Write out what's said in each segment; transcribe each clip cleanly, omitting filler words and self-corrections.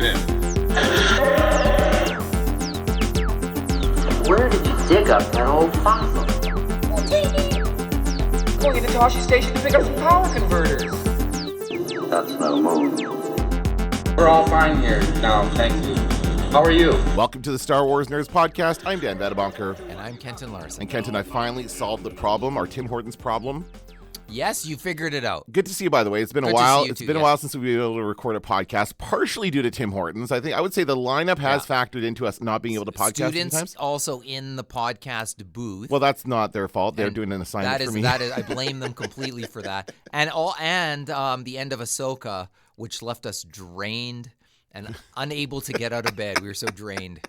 in. Where did you dig up that old fossil? Going into Toshi Station to pick up some power converters. That's no move. We're all fine here now, thank you. How are you? Welcome to the Star Wars Nerds Podcast. I'm Dan Vadabonker. And I'm Kenton Larson. And Kenton, I finally solved the problem, our Tim Hortons problem. Yes, you figured it out. Good to see you, by the way. It's been a while. It's been a while since we've been able to record a podcast, partially due to Tim Hortons. I would say the lineup has factored into us not being able to podcast Students sometimes. also in the podcast booth. Well, that's not their fault. They're doing an assignment for me. I blame them completely for that. And the end of Ahsoka, which left us drained and unable to get out of bed. We were so drained.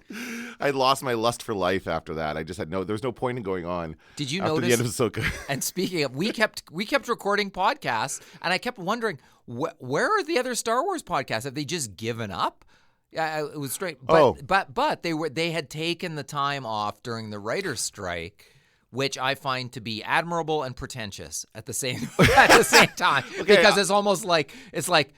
I lost my lust for life after that. I just had there's no point in going on. Did you after notice? The end of Ahsoka. And speaking of, we kept recording podcasts, and I kept where are the other Star Wars podcasts? Have they just given up? Yeah, it was straight. But they had taken the time off during the writer's strike, which I find to be admirable and pretentious at the same time. Because it's almost like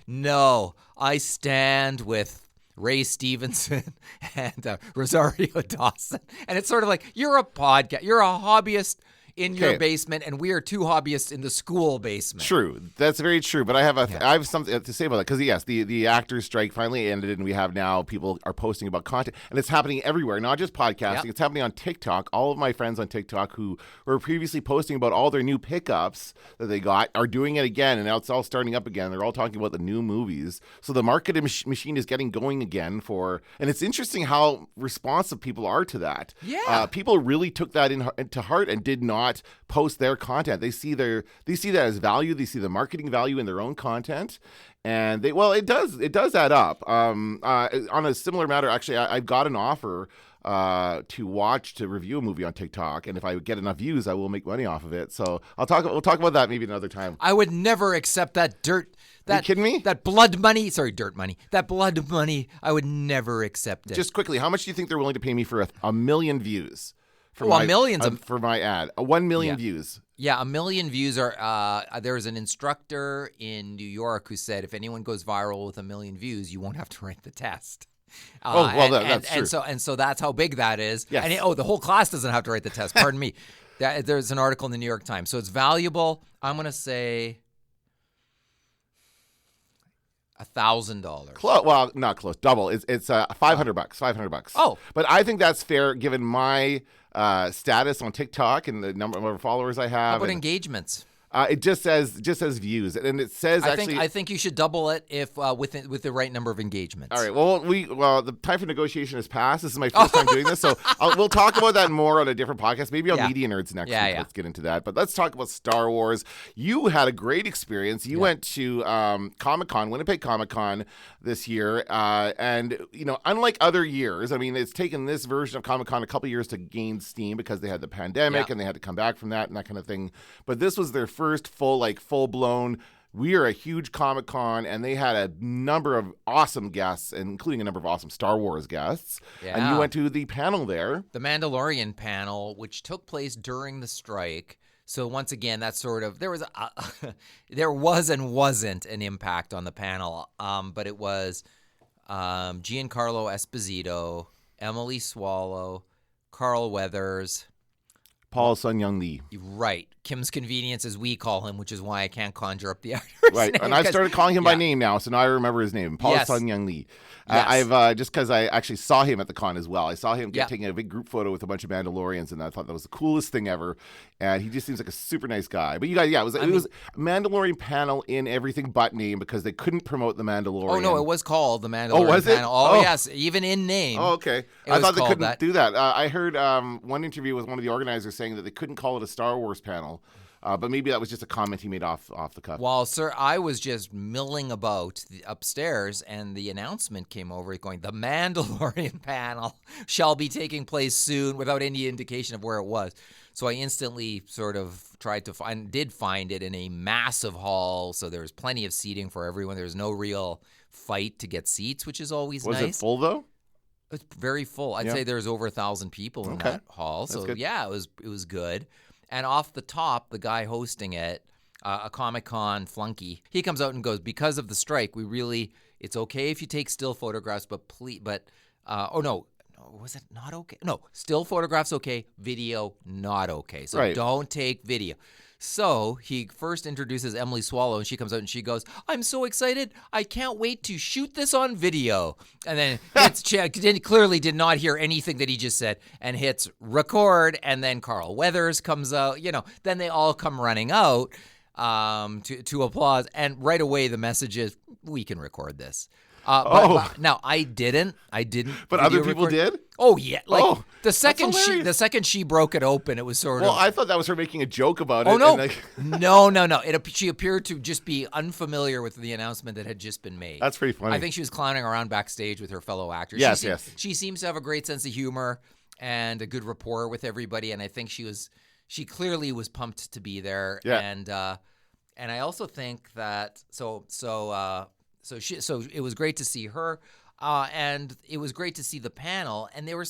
no, I stand with Ray Stevenson and Rosario Dawson, and it's sort of like you're a hobbyist in your basement, and we are two hobbyists in the school basement. True, that's very true. But I have something to say about that because yes, the actors' strike finally ended, and we have now people are posting about content, and it's happening everywhere, not just podcasting. Yep. It's happening on TikTok. All of my friends on TikTok who were previously posting about all their new pickups that they got are doing it again, and now it's all starting up again. They're all talking about the new movies, so the marketing machine is getting going again. And it's interesting how responsive people are to that. Yeah, people really took that into heart and did not post their content. They see that as value. They see the marketing value in their own content, and it does add up. On a similar matter, actually, I got an offer to review a movie on TikTok, and if I get enough views, I will make money off of it. So we'll talk about that maybe another time. I would never accept that dirt. Are you kidding me? That blood money. Sorry, dirt money. That blood money. I would never accept it. Just quickly, how much do you think they're willing to pay me for a million views? For my ad, 1 million views. Yeah, 1 million views are. There's an instructor in New York who said if anyone goes viral with 1 million views, you won't have to write the test. That's true. And so that's how big that is. Yes. And the whole class doesn't have to write the test. Pardon me. There's an article in the New York Times, so it's valuable. I'm gonna say $1,000. Well, not close. Double. It's $500. $500. Oh, but I think that's fair given my status on TikTok and the number of followers I have. How about engagements? It just says views, and it says I think you should double it if with the right number of engagements. All right. Well, the time for negotiation has passed. This is my first time doing this, so we'll talk about that more on a different podcast. Maybe on Media Nerds next week. Let's get into that. But let's talk about Star Wars. You had a great experience. You went to Comic-Con, Winnipeg Comic-Con this year, and unlike other years, I mean, it's taken this version of Comic-Con a couple years to gain steam because they had the pandemic and they had to come back from that and that kind of thing. But this was their first full-blown, we are a huge Comic-Con, and they had a number of awesome guests, including a number of awesome Star Wars guests. Yeah. And you went to the panel there. The Mandalorian panel, which took place during the strike. So once again, that's sort of, there was and wasn't an impact on the panel, but it was Giancarlo Esposito, Emily Swallow, Carl Weathers, Paul Sun-Hyung Lee. Right. Kim's Convenience, as we call him, which is why I can't conjure up the actor's name. Right, and I've started calling him by name now, so now I remember his name. Paul Sun-Hyung Lee. Yes. I've just because I actually saw him at the con as well. I saw him taking a big group photo with a bunch of Mandalorians, and I thought that was the coolest thing ever. And he just seems like a super nice guy. But you guys, it was Mandalorian panel in everything but name because they couldn't promote the Mandalorian. Oh no, it was called the Mandalorian. Oh, was it? Panel. Oh yes, even in name. Oh okay. I thought they couldn't do that. I heard one interview with one of the organizers saying that they couldn't call it a Star Wars panel. But maybe that was just a comment he made off the cuff. Well, sir, I was just milling about upstairs, and the announcement came over going, the Mandalorian panel shall be taking place soon, without any indication of where it was. So I instantly sort of did find it in a massive hall, so there was plenty of seating for everyone. There was no real fight to get seats, which is always nice. Was it full, though? It's very full. I'd say there's over 1,000 people in that hall. So, it was good. And off the top, the guy hosting it a Comic-Con flunky. He comes out and goes, because of the strike, it's okay if you take still photographs, but please, was it not okay? No, still photographs okay, video not okay. So don't take video. So he first introduces Emily Swallow, and she comes out and she goes, "I'm so excited. I can't wait to shoot this on video." And then clearly did not hear anything that he just said and hits record. And then Carl Weathers comes out. Then they all come running out to applause. And right away the message is, we can record this. But now I didn't. But other people did? Oh yeah, the second she broke it open, it was sort of. Well, I thought that was her making a joke about it. Oh no, no. She appeared to just be unfamiliar with the announcement that had just been made. That's pretty funny. I think she was clowning around backstage with her fellow actors. Yes. She seems to have a great sense of humor and a good rapport with everybody, and I think she clearly was pumped to be there. Yeah. And I also think that So it was great to see her, and it was great to see the panel. And they were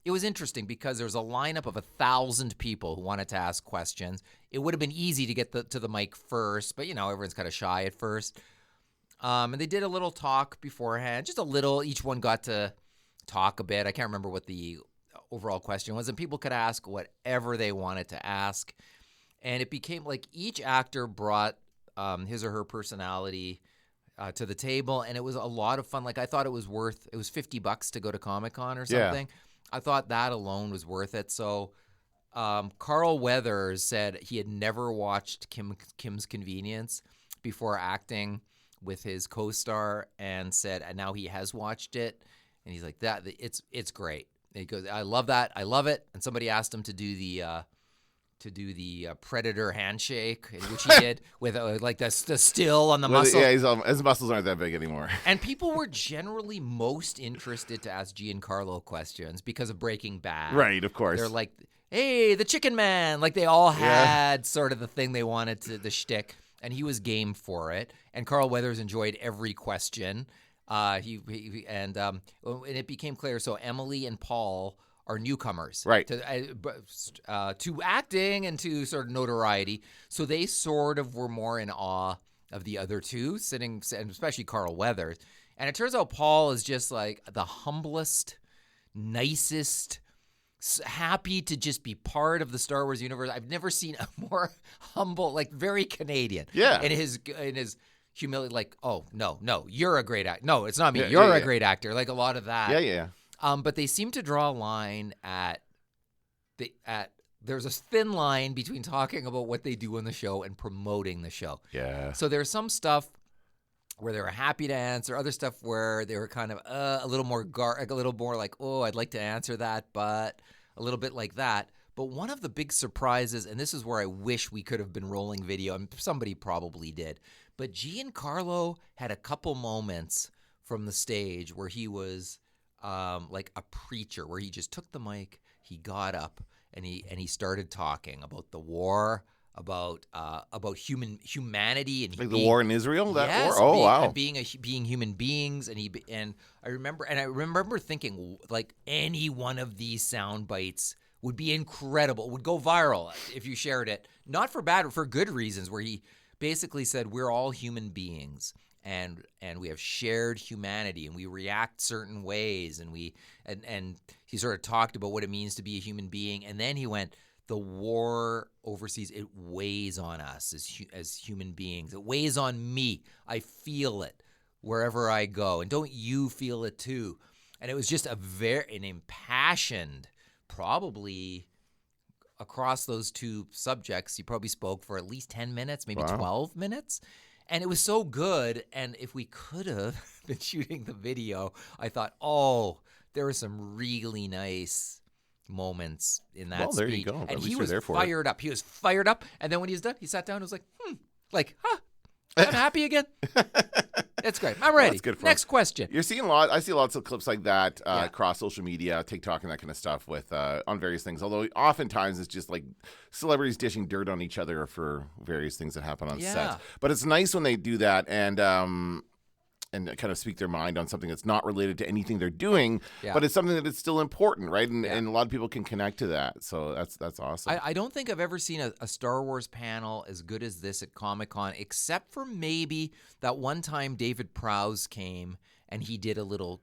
it was interesting because there was a lineup of 1,000 people who wanted to ask questions. It would have been easy to get to the mic first, but everyone's kind of shy at first. And they did a little talk beforehand, just a little. Each one got to talk a bit. I can't remember what the overall question was, and people could ask whatever they wanted to ask. And it became like each actor brought his or her personality to the table, and it was a lot of fun. Like, I thought it was $50 to go to Comic-Con or something. Yeah. I thought that alone was worth it. So Carl Weathers said he had never watched Kim's Convenience before acting with his co-star, and said, and now he has watched it, and he's like, it's great. And he goes, I love that. I love it. And somebody asked him to do the Predator handshake, which he did with the still on the muscle. Yeah, his muscles aren't that big anymore. And people were generally most interested to ask Giancarlo questions because of Breaking Bad. Right, of course. They're like, hey, the Chicken Man. Like, they all had sort of the thing they wanted to, the shtick, and he was game for it. And Carl Weathers enjoyed every question. And it became clear. So Emily and Paul are newcomers, right, to acting and to sort of notoriety. So they sort of were more in awe of the other two, and especially Carl Weathers. And it turns out Paul is just like the humblest, nicest, happy to just be part of the Star Wars universe. I've never seen a more humble, like very Canadian. Yeah. In his humility, like, oh no, you're a great actor. No, it's not me. You're a great actor. Like a lot of that. Yeah. But they seem to draw a line there's a thin line between talking about what they do on the show and promoting the show. Yeah. So there's some stuff where they were happy to answer, other stuff where they were kind of a little more like, oh, I'd like to answer that, but a little bit like that. But one of the big surprises, and this is where I wish we could have been rolling video, and somebody probably did, but Giancarlo had a couple moments from the stage where he was like a preacher, where he just took the mic, he got up, and he started talking about the war, about humanity, and like the war in Israel. Yes, war. Oh, wow! And being human beings, and I remember thinking, like, any one of these sound bites would be incredible, would go viral if you shared it, not for bad, for good reasons. Where he basically said, we're all human beings. And we have shared humanity, and we react certain ways, and he sort of talked about what it means to be a human being, and then he went, the war overseas, it weighs on us as human beings. It weighs on me. I feel it wherever I go, and don't you feel it too? And it was just an impassioned, probably across those two subjects, he probably spoke for at least 10 minutes, maybe 12 minutes. And it was so good, and if we could have been shooting the video, I thought, there were some really nice moments in that speech. Well, there you go. And he was fired up. He was fired up, and then when he was done, he sat down and was like, I'm happy again. It's great. I'm ready. That's good for Next question. You're seeing I see lots of clips like that across social media, TikTok, and that kind of stuff with on various things. Although oftentimes it's just like celebrities dishing dirt on each other for various things that happen on set. But it's nice when they do that. And and kind of speak their mind on something that's not related to anything they're doing, but it's something that is still important, right? And a lot of people can connect to that. So that's awesome. I don't think I've ever seen a Star Wars panel as good as this at Comic-Con, except for maybe that one time David Prowse came and he did a little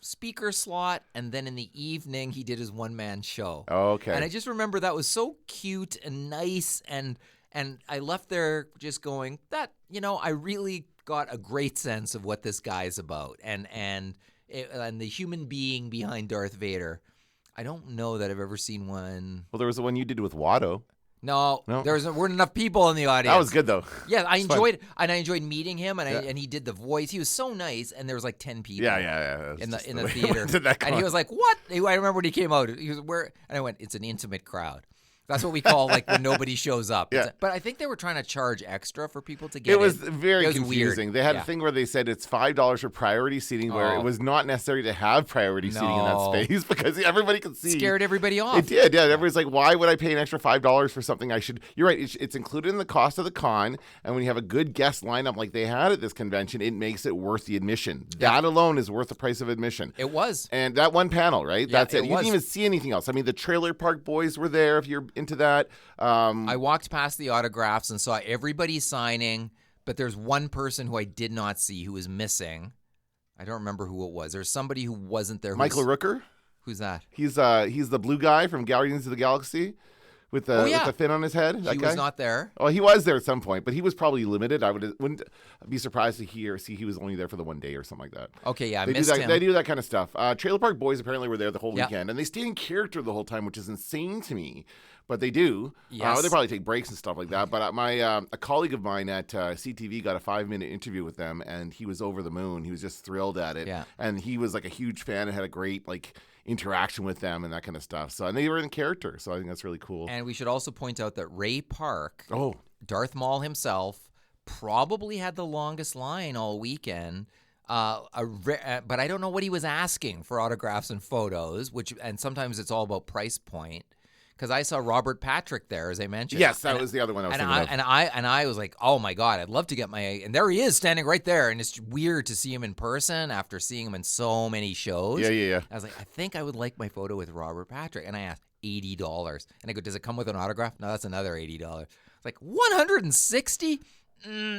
speaker slot, and then in the evening he did his one-man show. Oh, okay. And I just remember that was so cute and nice, and I left there just going, that, I really got a great sense of what this guy's about, and the human being behind Darth Vader. I don't know that I've ever seen one. Well, there was the one you did with Watto. No, there weren't enough people in the audience. That was good though. Yeah, I enjoyed meeting him, and he did the voice. He was so nice, and there was like 10 people. Yeah. In the theater, and he was like, "What?" I remember when he came out. He was where, and I went, "It's an intimate crowd." That's what we call like when nobody shows up. Yeah. But I think they were trying to charge extra for people to get in. It was in. very Weird. confusing. They had a thing where they said it's $5 for priority seating, where it was not necessary to have priority seating in that space because everybody could see. Scared everybody off. It did, yeah. Everybody's like, why would I pay an extra $5 for something I should? You're right. It's included in the cost of the con, and when you have a good guest lineup like they had at this convention, it makes it worth the admission. That alone is worth the price of admission. It was. And that one panel, right? Yeah, That's it. You didn't even see anything else. I mean, the Trailer Park Boys were there if you're into that. I walked past the autographs and saw everybody signing, but there's one person who I did not see who was missing. I don't remember who it was. There's somebody who wasn't there. Michael Rooker? Who's that? He's the blue guy from Guardians of the Galaxy with the fin on his head. He was not there. Oh, he was there at some point, but he was probably limited. I wouldn't be surprised to see he was only there for the one day or something like that. Okay, yeah, I missed missed him. They do that kind of stuff. Trailer Park Boys apparently were there the whole weekend, and they stayed in character the whole time, which is insane to me. But they do. Yes. They probably take breaks and stuff like that. But a colleague of mine at CTV got a 5-minute interview with them, and he was over the moon. He was just thrilled at it. Yeah. And he was like a huge fan and had a great interaction with them and that kind of stuff. So, and they were in character. So I think that's really cool. And we should also point out that Ray Park, Oh, Darth Maul himself, probably had the longest line all weekend. But I don't know what he was asking for autographs and photos, and sometimes it's all about price point. Because I saw Robert Patrick there, as I mentioned. yes, that was the other one I was thinking of. And I was like, oh my God, I'd love to get and there he is standing right there. And it's weird to see him in person after seeing him in so many shows. Yeah. I was like, I think I would like my photo with Robert Patrick. And I asked, $80. And I go, does it come with an autograph? No, that's another $80. It's like, $160?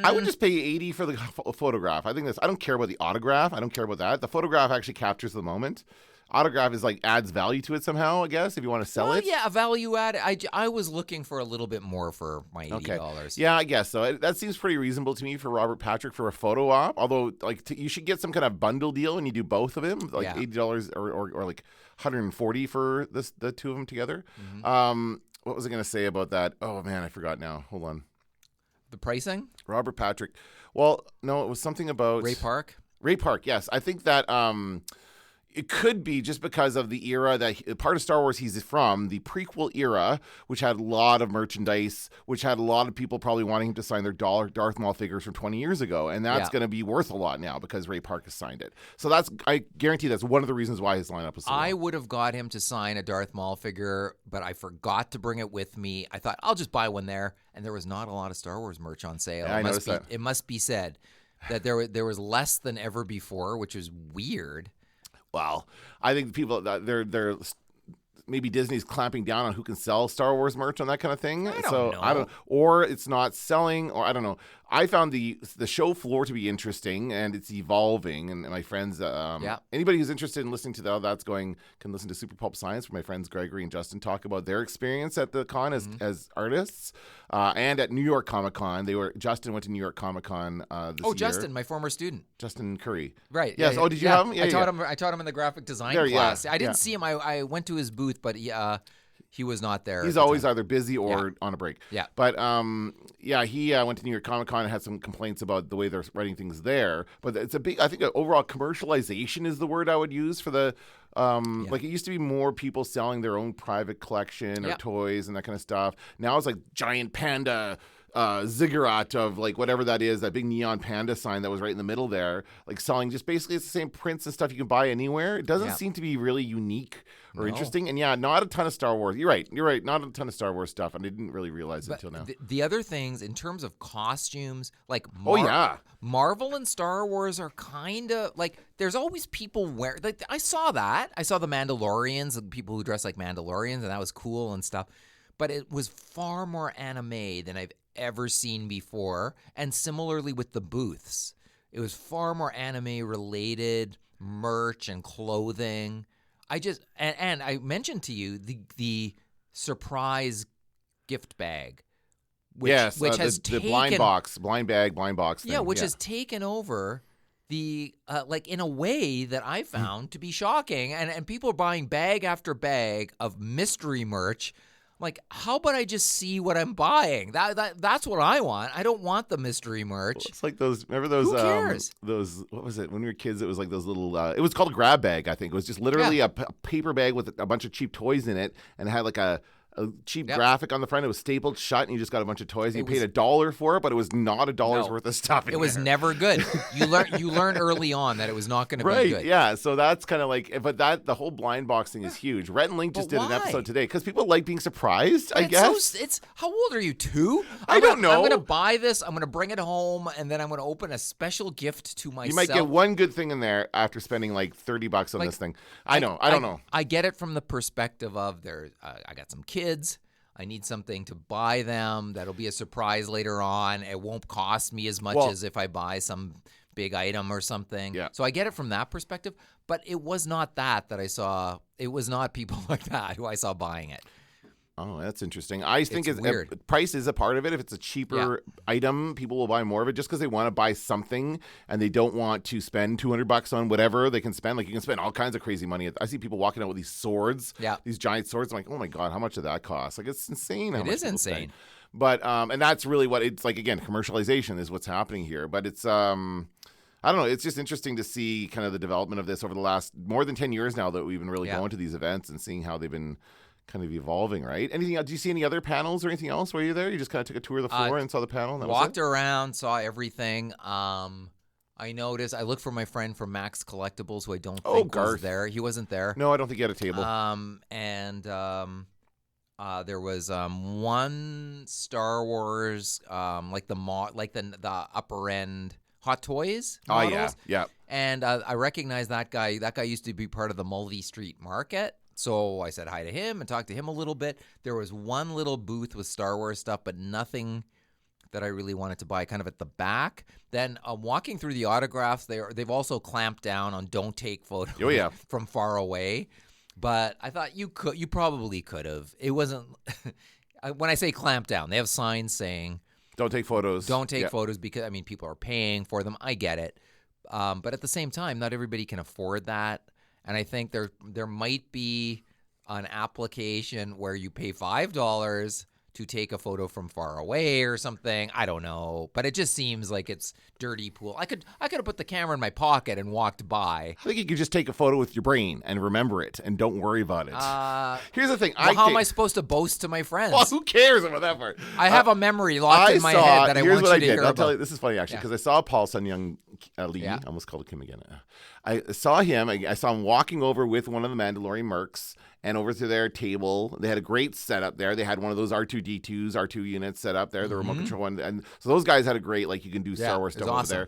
I would just pay $80 for the photograph. I don't care about the autograph. I don't care about that. The photograph actually captures the moment. Autograph is adds value to it somehow, I guess, if you want to sell it. Yeah, a value add. I was looking for a little bit more for my $80. Okay. Yeah, I guess so. That seems pretty reasonable to me for Robert Patrick for a photo op. Although, you should get some kind of bundle deal when you do both of him, $80 or $140 for the two of them together. Mm-hmm. What was I going to say about that? Oh man, I forgot now. Hold on. The pricing? Robert Patrick. Well, no, it was something about Ray Park. Ray Park. Yes, I think that. It could be just because of the era that part of Star Wars he's from, the prequel era, which had a lot of merchandise, which had a lot of people probably wanting him to sign their Darth Maul figures from 20 years ago. And that's going to be worth a lot now because Ray Park has signed it. So I guarantee that's one of the reasons why his lineup is so I long. would have got him to sign a Darth Maul figure, but I forgot to bring it with me. I thought, I'll just buy one there. And there was not a lot of Star Wars merch on sale. Yeah, I noticed that. It must be said that there was less than ever before, which is weird. Well, I think people they're maybe Disney's clamping down on who can sell Star Wars merch on that kind of thing. I don't know. Or it's not selling, or I don't know. I found the show floor to be interesting, and it's evolving. And my friends, anybody who's interested in listening to how that's going can listen to Super Pulp Science, where my friends Gregory and Justin talk about their experience at the con as artists, and at New York Comic-Con. Justin went to New York Comic-Con this year. Oh, Justin, my former student. Justin Curry. Right. Yes. Yeah, Oh, did you have him? Yeah, I taught him in the graphic design there, class. Yeah, I didn't see him. I went to his booth, but he was not there. He's always either busy or on a break. Yeah. But he went to New York Comic-Con and had some complaints about the way they're writing things there. But it's I think overall commercialization is the word I would use for the it used to be more people selling their own private collection or toys and that kind of stuff. Now it's like giant panda ziggurat of like whatever that is, that big neon panda sign that was right in the middle there, like selling just basically it's the same prints and stuff you can buy anywhere. It doesn't seem to be really unique or interesting. And not a ton of Star Wars. You're right. Not a ton of Star Wars stuff. And I didn't really realize it until now. The other things in terms of costumes, like Marvel and Star Wars are kind of like there's always people wear. Like I saw that. I saw the Mandalorians and people who dress like Mandalorians, and that was cool and stuff. But it was far more anime than I've ever seen before. And similarly with the booths, it was far more anime related merch and clothing. And I mentioned to you the surprise gift bag, which has taken the blind box thing. Yeah, which has taken over the like in a way that I found to be shocking. And people are buying bag after bag of mystery merch. Like, how about I just see what I'm buying? That's what I want. I don't want the mystery merch. Well, it's like those. Remember those? Who cares? Those. What was it? When we were kids, it was like those little. It was called a grab bag. I think it was just literally a paper bag with a bunch of cheap toys in it, and it had like a cheap graphic on the front. It was stapled shut, and you just got a bunch of toys. You paid $1 for it, but it was not $1 worth of stuff. It was never good. You learned early on that it was not going to be good. Right? Yeah. So that's kind of like, but the whole blind box thing is huge. Rhett and Link just did an episode today because people like being surprised. I guess it's how old are you? 2? I don't know. I'm going to buy this. I'm going to bring it home, and then I'm going to open a special gift to myself. You might get one good thing in there after spending like $30 on this thing. I don't know. I get it from the perspective of I got some kids. I need something to buy them. That'll be a surprise later on. It won't cost me as much as if I buy some big item or something. Yeah. So I get it from that perspective. But it was not that I saw. It was not people like that who I saw buying it. Oh, that's interesting. I think it's weird. Price is a part of it. If it's a cheaper item, people will buy more of it just because they want to buy something and they don't want to spend $200 on whatever they can spend. Like you can spend all kinds of crazy money. I see people walking out with these swords, these giant swords. I'm like, oh my God, how much did that cost? Like it's insane. It is insane. Spend. But and that's really what it's like. Again, commercialization is what's happening here. But it's I don't know. It's just interesting to see kind of the development of this over the last more than 10 years now that we've been really going to these events and seeing how they've been kind of evolving, right? Anything else? Do you see any other panels or anything else while you're there? You just kind of took a tour of the floor and saw the panel? And that walked around, saw everything. I noticed. I looked for my friend from Max Collectibles, who I don't think was there. He wasn't there. No, I don't think he had a table. There was one Star Wars, like the upper end Hot Toys models. Oh yeah. And I recognized that guy. That guy used to be part of the Mulvey Street Market. So I said hi to him and talked to him a little bit. There was one little booth with Star Wars stuff, but nothing that I really wanted to buy, kind of at the back. Then walking through the autographs, they've also clamped down on don't take photos from far away. But I thought you probably could have. It wasn't when I say clamp down, they have signs saying don't take photos. Don't take photos because people are paying for them. I get it. But at the same time, not everybody can afford that. And I think there might be an application where you pay $5 to take a photo from far away or something. I don't know, but it just seems like it's dirty pool. I could have put the camera in my pocket and walked by. I think you could just take a photo with your brain and remember it and don't worry about it. Here's the thing. How am I supposed to boast to my friends? Well, who cares about that part? I have a memory locked in my head that I want you to hear about. I'll tell you, this is funny actually because I saw Paul Sun-Hyung Lee. I almost called him again. I saw him. I saw him walking over with one of the Mandalorian mercs and over to their table. They had a great setup there. They had one of those R2-D2s, R2 units set up there, the remote control one. And so those guys had a great, like, you can do Star Wars stuff over there.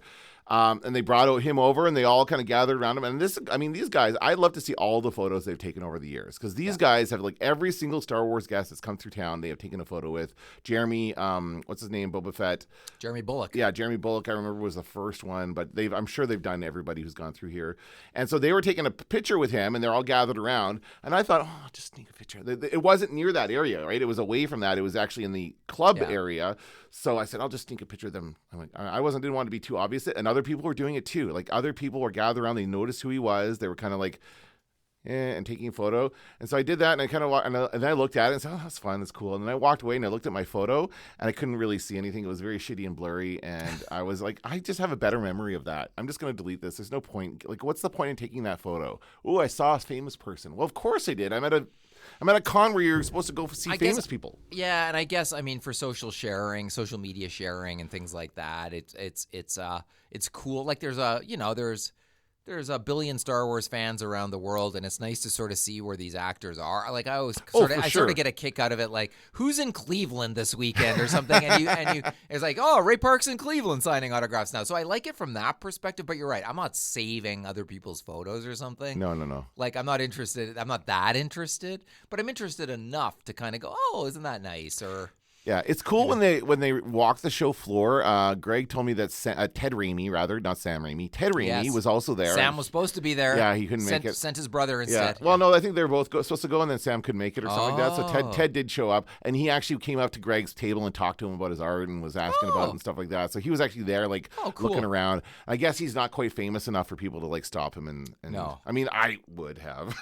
And they brought him over, and they all kind of gathered around him. And these guys, I'd love to see all the photos they've taken over the years because these guys have, like, every single Star Wars guest that's come through town, they have taken a photo with. Jeremy, what's his name, Boba Fett? Jeremy Bullock. Yeah, Jeremy Bullock, I remember, was the first one, but I'm sure they've done everybody who's gone through here. And so they were taking a picture with him, and they're all gathered around. And I thought, oh, just sneak a picture. It wasn't near that area, right? It was away from that. It was actually in the club area. So I said, I'll just sneak a picture of them. I didn't want to be too obvious. And other people were doing it too. Like other people were gathered around. They noticed who he was. They were kind of like, and taking a photo. And so I did that, and I kind of and then I looked at it and said, oh, that's fun. That's cool. And then I walked away and I looked at my photo and I couldn't really see anything. It was very shitty and blurry. And I was like, I just have a better memory of that. I'm just going to delete this. There's no point. Like, what's the point in taking that photo? Oh, I saw a famous person. Well, of course I did. I'm at a I'm at a con where you're supposed to go see famous people. Yeah, and I guess for social sharing, social media sharing, and things like that, it's cool. Like there's a billion Star Wars fans around the world, and it's nice to sort of see where these actors are. Like I always sort of get a kick out of it. Like who's in Cleveland this weekend or something, and you it's like, oh, Ray Park's in Cleveland signing autographs now. So I like it from that perspective. But you're right, I'm not saving other people's photos or something. No. Like I'm not interested. I'm not that interested, but I'm interested enough to kind of go, oh, isn't that nice? Or yeah, it's cool when they walk the show floor. Greg told me that Ted Raimi, rather, not Sam Raimi. Ted Raimi was also there. Sam was supposed to be there. Yeah, he couldn't make it. Sent his brother instead. Yeah. Well, no, I think they were both supposed to go, and then Sam couldn't make it or something like that. So Ted did show up, and he actually came up to Greg's table and talked to him about his art and was asking about it and stuff like that. So he was actually there, like looking around. I guess he's not quite famous enough for people to like stop him and no. I mean, I would have.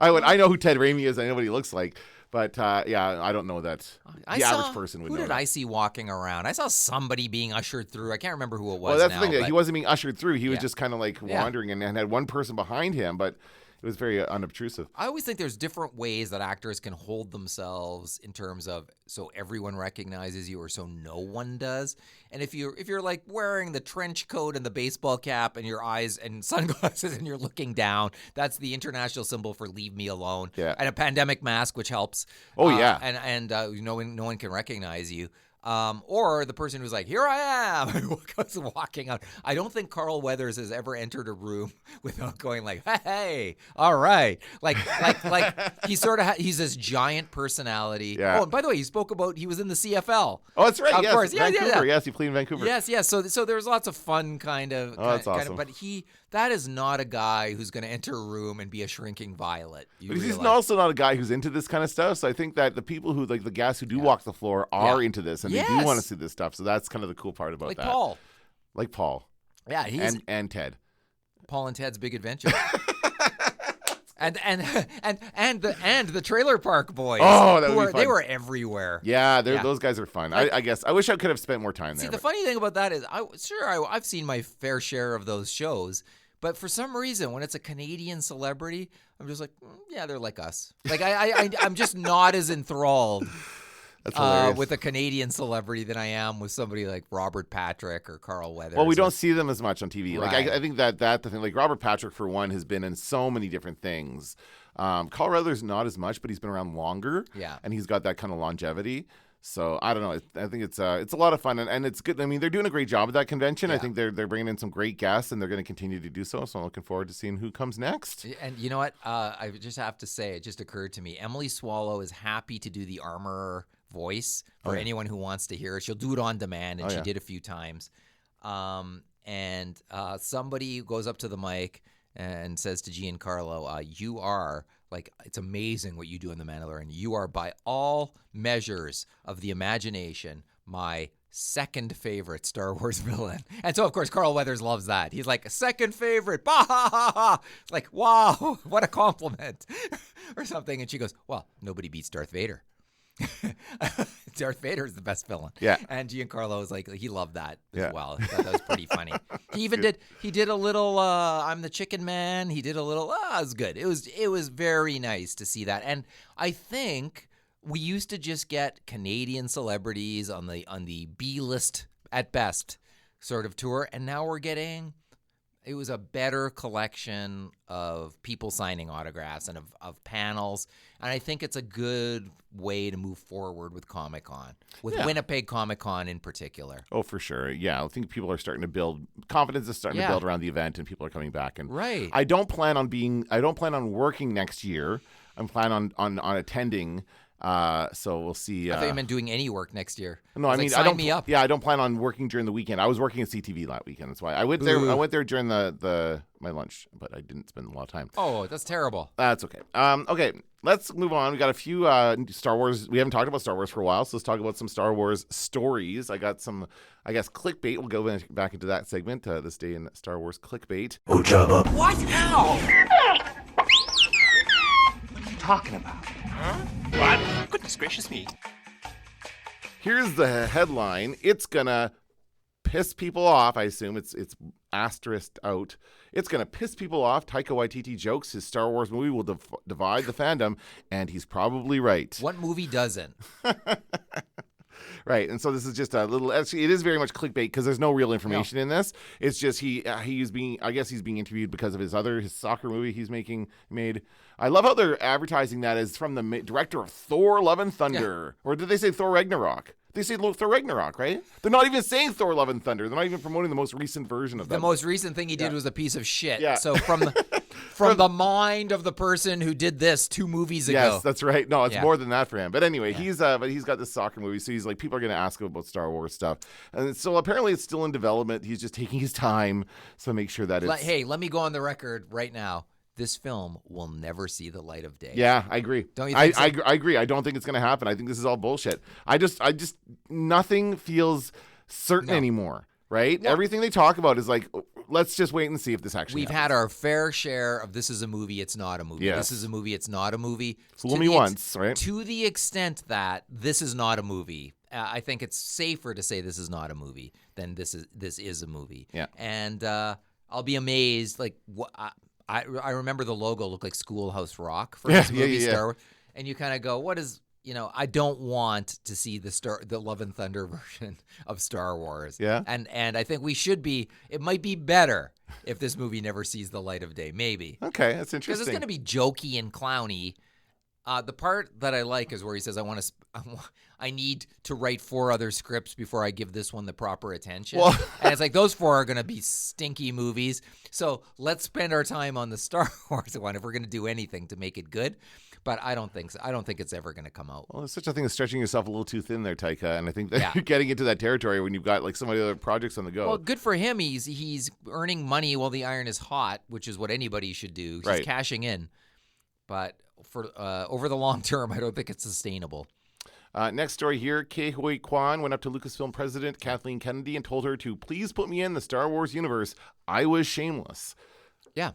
I know who Ted Raimi is. I know what he looks like. But, yeah, I don't know that average person would know. Who did I see walking around? I saw somebody being ushered through. I can't remember who it was. Well, that's the thing. He wasn't being ushered through. He was just kind of like wandering and had one person behind him, but it was very unobtrusive. I always think there's different ways that actors can hold themselves in terms of so everyone recognizes you or so no one does. And if you're like wearing the trench coat and the baseball cap and your eyes and sunglasses and you're looking down, that's the international symbol for leave me alone. Yeah. And a pandemic mask, which helps. Oh, yeah. And no one can recognize you. Or the person who's like, here I am, goes walking out. I don't think Carl Weathers has ever entered a room without going like, hey, all right. Like he's this giant personality. Yeah. Oh, and by the way, he spoke about he was in the CFL. Oh, that's right. Of course. Vancouver. Yeah. Yes, he played in Vancouver. Yes. So there's lots of fun kind of. That's awesome. But that is not a guy who's going to enter a room and be a shrinking violet. But he's also not a guy who's into this kind of stuff. So I think that the people who like the guests who do walk the floor are into this and they do want to see this stuff. So that's kind of the cool part about that. Like Paul. Yeah, he's and Ted. Paul and Ted's Big Adventure. And the Trailer Park Boys. Oh, that would be fun. They were everywhere. Yeah, those guys are fun. I guess I wish I could have spent more time there. See, the funny thing about that is, I've seen my fair share of those shows, but for some reason, when it's a Canadian celebrity, I'm just like, yeah, they're like us. Like I'm just not as enthralled. With a Canadian celebrity than I am with somebody like Robert Patrick or Carl Weathers. Well, we don't see them as much on TV. Right. Like I think that the thing, like Robert Patrick for one has been in so many different things. Carl Weathers not as much, but he's been around longer. Yeah, and he's got that kind of longevity. So I don't know. I think it's a lot of fun and it's good. I mean, they're doing a great job at that convention. Yeah. I think they're bringing in some great guests and they're going to continue to do so. So I'm looking forward to seeing who comes next. And you know what? I just have to say, it just occurred to me. Emily Swallow is happy to do the Armorer voice for anyone who wants to hear it. She'll do it on demand, and she did a few times. And somebody goes up to the mic and says to Giancarlo, you are, like, it's amazing what you do in The Mandalorian. You are, by all measures of the imagination, my second favorite Star Wars villain. And so, of course, Carl Weathers loves that. He's like, second favorite. Bah, ha, ha, ha. Like, wow, what a compliment. Or something. And she goes, well, nobody beats Darth Vader. Darth Vader is the best villain. Yeah. And Giancarlo was like, he loved that as well. I thought that was pretty funny. He even did a little I'm the Chicken Man. He did a little it was good. It was very nice to see that. And I think we used to just get Canadian celebrities on the B-list at best sort of tour, and now we're getting it was a better collection of people signing autographs and of panels. And I think it's a good way to move forward with Comic-Con, with Winnipeg Comiccon in particular. Oh, for sure. Yeah, I think people are starting to build confidence is starting to build around the event, and people are coming back. And I don't plan on working next year. I'm planning on attending. So we'll see. I thought you meant doing any work next year. No, I mean, sign me up. Yeah, I don't plan on working during the weekend. I was working at CTV that weekend. That's why I went there. I went there during my lunch, but I didn't spend a lot of time. Oh, that's terrible. That's okay. Okay, let's move on. We got a few Star Wars. We haven't talked about Star Wars for a while, so let's talk about some Star Wars stories. I got some, I guess, clickbait. We'll go back into that segment. This day in Star Wars clickbait. Oh, Jabba. What? How? What are you talking about? Huh? What? Goodness gracious me. Here's the headline. It's gonna piss people off. I assume it's asterisked out. It's going to piss people off. Taika Waititi jokes his Star Wars movie will divide the fandom, and he's probably right. What movie doesn't? Right, and so this is just a little. Actually, it is very much clickbait because there's no real information in this. It's just he's being. I guess he's being interviewed because of his soccer movie he's made. I love how they're advertising that as from the director of Thor: Love and Thunder, or did they say Thor Ragnarok? They say Thor Ragnarok, right? They're not even saying Thor: Love and Thunder. They're not even promoting the most recent version of that. The most recent thing he did was a piece of shit. Yeah. So from the mind of the person who did this 2 movies ago. Yes, that's right. No, it's more than that for him. But anyway, he's got this soccer movie, so he's like, people are going to ask him about Star Wars stuff, and so apparently it's still in development. He's just taking his time, so make sure that it's. Hey, let me go on the record right now. This film will never see the light of day. Yeah, I agree. Don't you think so? I agree. I don't think it's going to happen. I think this is all bullshit. I just nothing feels certain anymore, right? Well, everything they talk about is like, let's just wait and see if this actually happens. had our fair share of this is a movie, it's not a movie. Yes. This is a movie, it's not a movie. Fool me once, right? To the extent that this is not a movie, I think it's safer to say this is not a movie than this is a movie. Yeah. And I'll be amazed, like, I remember the logo looked like Schoolhouse Rock for this movie, Star Wars. And you kind of go, what is, I don't want to see the Love and Thunder version of Star Wars. Yeah. And I think it might be better if this movie never sees the light of day, maybe. Okay, that's interesting. Because it's going to be jokey and clowny. The part that I like is where he says, I need to write 4 other scripts before I give this one the proper attention. Well, and it's like, those 4 are going to be stinky movies. So let's spend our time on the Star Wars one if we're going to do anything to make it good. But I don't think so. I don't think it's ever going to come out. Well, there's such a thing as stretching yourself a little too thin there, Taika. And I think that you're getting into that territory when you've got like so many other projects on the go. Well, good for him. He's earning money while the iron is hot, which is what anybody should do. He's cashing in. But for over the long term, I don't think it's sustainable. Next story here, Ke Huy Quan went up to Lucasfilm president Kathleen Kennedy and told her to please put me in the Star Wars universe. I was shameless. Yeah,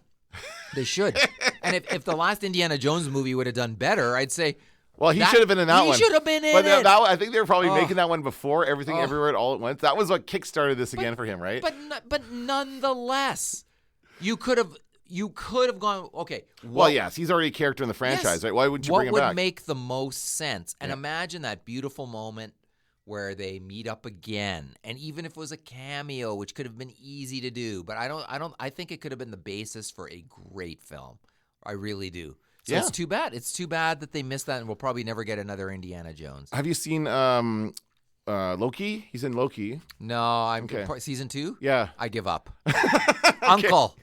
they should. And if the last Indiana Jones movie would have done better, I'd say, well, he should have been in that one. He should have been in but it. I think they were probably making that one before Everything Everywhere All at Once. That was what kickstarted this again for him, right? But nonetheless, you could have gone, okay. Well, yes, he's already a character in the franchise, right? Why wouldn't you bring him back? What would make the most sense? And imagine that beautiful moment where they meet up again. And even if it was a cameo, which could have been easy to do, but I think it could have been the basis for a great film. I really do. So it's too bad. It's too bad that they missed that, and we'll probably never get another Indiana Jones. Have you seen Loki? He's in Loki. No, I'm season 2? Yeah. I give up. Uncle.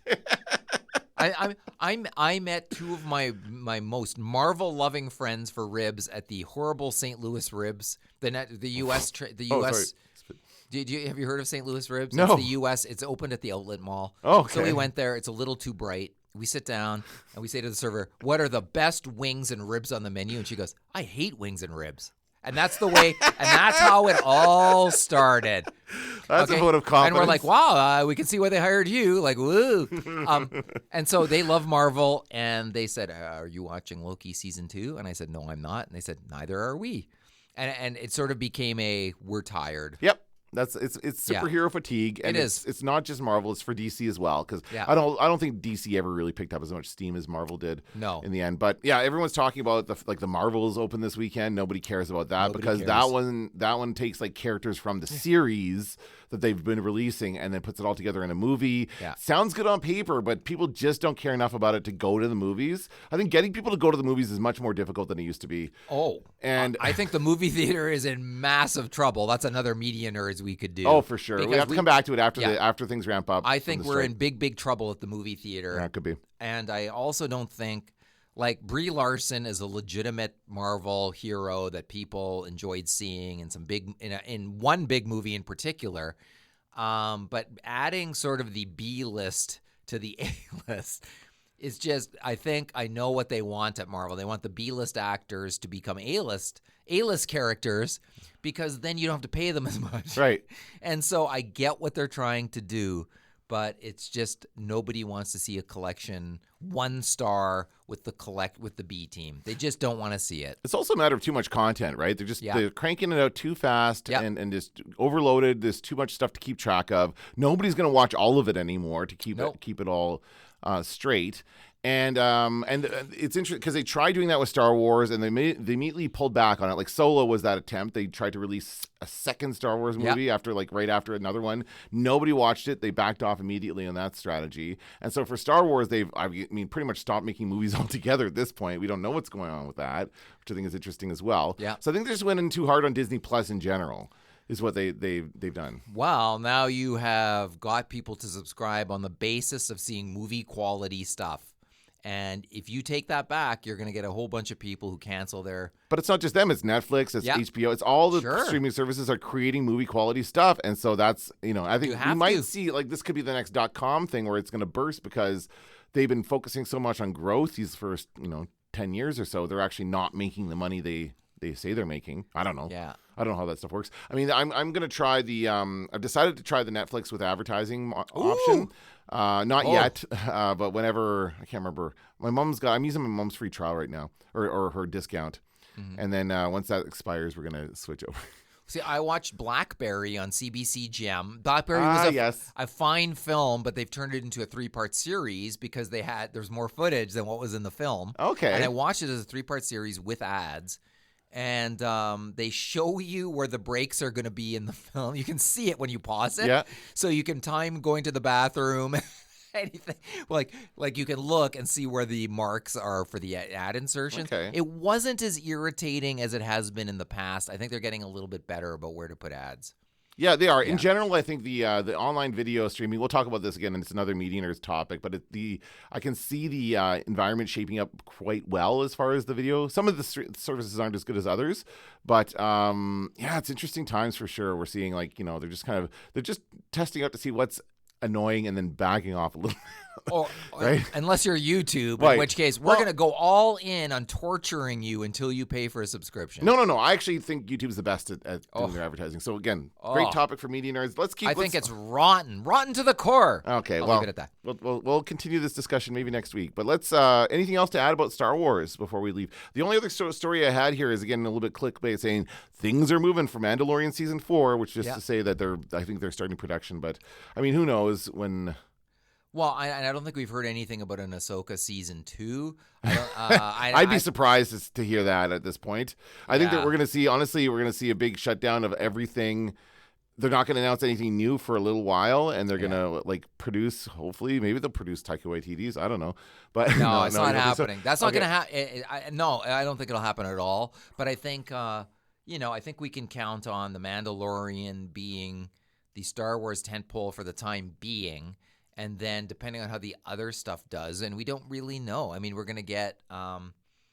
I met 2 of my most Marvel loving friends for ribs at the horrible St. Louis Ribs. The U.S. Have you heard of St. Louis Ribs? No. It's the U.S. It's opened at the Outlet Mall. Oh, okay. So we went there. It's a little too bright. We sit down and we say to the server, "What are the best wings and ribs on the menu?" And she goes, "I hate wings and ribs." And that's the way, and that's how it all started. That's a vote of confidence. And we're like, wow, we can see why they hired you. Like, woo. And so they love Marvel, and they said, are you watching Loki season 2? And I said, no, I'm not. And they said, neither are we. And it sort of became we're tired. Yep. It's superhero fatigue, and it is. It's not just Marvel; it's for DC as well. Because I don't think DC ever really picked up as much steam as Marvel did. No. In the end, but yeah, everyone's talking about the Marvels open this weekend. Nobody cares about that because that one takes like characters from the series that they've been releasing and then puts it all together in a movie. Yeah. Sounds good on paper, but people just don't care enough about it to go to the movies. I think getting people to go to the movies is much more difficult than it used to be. Oh, and I think the movie theater is in massive trouble. That's another media nerds we could do. Oh, for sure. We have to come back to it after things ramp up. I think we're in big trouble at the movie theater. Yeah, it could be. And I also don't think, like, Brie Larson is a legitimate Marvel hero that people enjoyed seeing in one big movie in particular. But adding sort of the B list to the A list is just, I think I know what they want at Marvel. They want the B list actors to become A list characters, because then you don't have to pay them as much. Right. And so I get what they're trying to do, but it's just nobody wants to see a collection 1 star with the B team. They just don't want to see it. It's also a matter of too much content, right? They're cranking it out too fast and just overloaded. There's too much stuff to keep track of. Nobody's going to watch all of it anymore to keep it all straight. And it's interesting because they tried doing that with Star Wars, and they immediately pulled back on it. Like Solo was that attempt. They tried to release a second Star Wars movie right after another one. Nobody watched it. They backed off immediately on that strategy. And so for Star Wars, pretty much stopped making movies altogether at this point. We don't know what's going on with that, which I think is interesting as well. Yeah. So I think they just went in too hard on Disney Plus in general. Is what they've done. Well, now you have got people to subscribe on the basis of seeing movie quality stuff. And if you take that back, you're going to get a whole bunch of people who cancel their... But it's not just them. It's Netflix. It's HBO. It's all the streaming services are creating movie quality stuff. And so that's, I think we might see, this could be the next .com thing where it's going to burst because they've been focusing so much on growth these first, 10 years or so. They're actually not making the money they say they're making. I don't know. Yeah. I don't know how that stuff works. I mean, I'm going to try I've decided to try the Netflix with advertising option. Not yet, but whenever, I can't remember. I'm using my mom's free trial right now, or her discount. Mm-hmm. And then once that expires, we're going to switch over. See, I watched Blackberry on CBC Gem. Blackberry was a fine film, but they've turned it into a 3-part series because there's more footage than what was in the film. Okay. And I watched it as a 3-part series with ads. And they show you where the breaks are going to be in the film. You can see it when you pause it. Yeah. So you can time going to the bathroom, anything. Like you can look and see where the marks are for the ad insertions. Okay. It wasn't as irritating as it has been in the past. I think they're getting a little bit better about where to put ads. Yeah, they are. In general, I think the online video streaming, we'll talk about this again, and it's another Media Nerds topic, but I can see the environment shaping up quite well as far as the video. Some of the services aren't as good as others, but it's interesting times for sure. We're seeing they're just testing out to see what's annoying and then backing off a little bit. Right? Unless you're YouTube, right. In which case we're going to go all in on torturing you until you pay for a subscription. No. I actually think YouTube's the best at doing their advertising. So again, great topic for Media Nerds. I think it's rotten to the core. Okay, I'll leave it at that. We'll continue this discussion maybe next week. But let's anything else to add about Star Wars before we leave? The only other story I had here is again a little bit clickbait saying things are moving for Mandalorian season 4, which just to say that I think they're starting production. But I mean, who knows when. Well, I don't think we've heard anything about an Ahsoka season 2. I'd be surprised to hear that at this point. I think that we're going to see a big shutdown of everything. They're not going to announce anything new for a little while, and they're going to produce. Hopefully, maybe they'll produce Taika Waititi's. I don't know, but no, it's not happening. That's not going to happen. No, I don't think it'll happen at all. But I think I think we can count on the Mandalorian being the Star Wars tentpole for the time being. And then depending on how the other stuff does, and we don't really know. I mean, we're going to get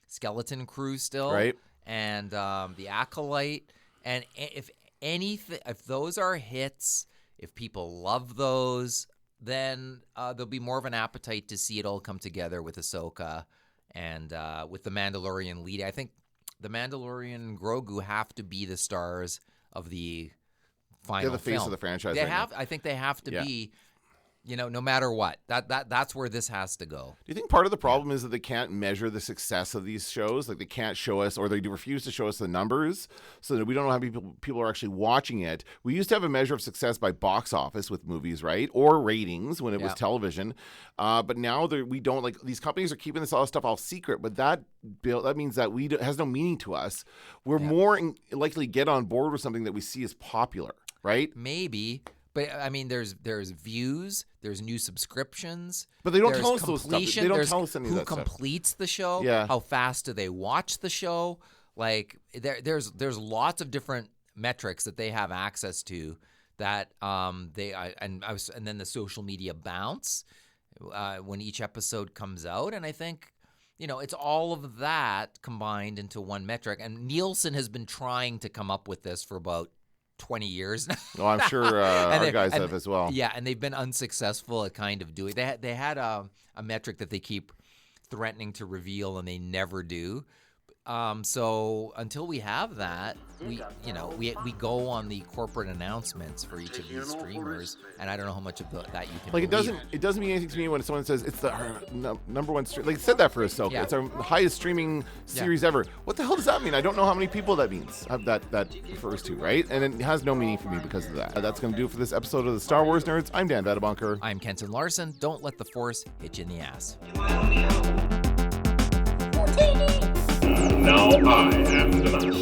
Skeleton Crew still. Right. And the Acolyte. And if those are hits, if people love those, then there'll be more of an appetite to see it all come together with Ahsoka and with the Mandalorian lead. I think the Mandalorian and Grogu have to be the stars of the final They're the face film. of the franchise. I think they have to be. No matter what, that's where this has to go. Do you think part of the problem is that they can't measure the success of these shows? Like they can't show us, or they refuse to show us the numbers, so that we don't know how many people are actually watching it. We used to have a measure of success by box office with movies, right, or ratings when it was television. But now we don't. Like these companies are keeping this all stuff all secret. But that means that has no meaning to us. We're more likely to get on board with something that we see as popular, right? Maybe. But I mean, there's views, there's new subscriptions. But they don't tell us those stuff. They don't tell us any of that stuff. Who completes the show? Yeah. How fast do they watch the show? Like there's lots of different metrics that they have access to that and then the social media bounce when each episode comes out, and I think it's all of that combined into one metric. And Nielsen has been trying to come up with this for about 20 years now. Oh, I'm sure our guys have as well. Yeah, and they've been unsuccessful at kind of doing. They had a metric that they keep threatening to reveal, and they never do. So until we have that, we go on the corporate announcements for each of these streamers, and I don't know how much of that you can. Like believe. it doesn't mean anything to me when someone says it's the number one stream. Like it said that for Ahsoka. Yeah. It's our highest streaming series ever. What the hell does that mean? I don't know how many people that means. That refers to, right? And it has no meaning for me because of that. That's going to do it for this episode of the Star Wars Nerds. I'm Dan Vadabonker. I'm Kenton Larson. Don't let the Force hit you in the ass. Now I am the master.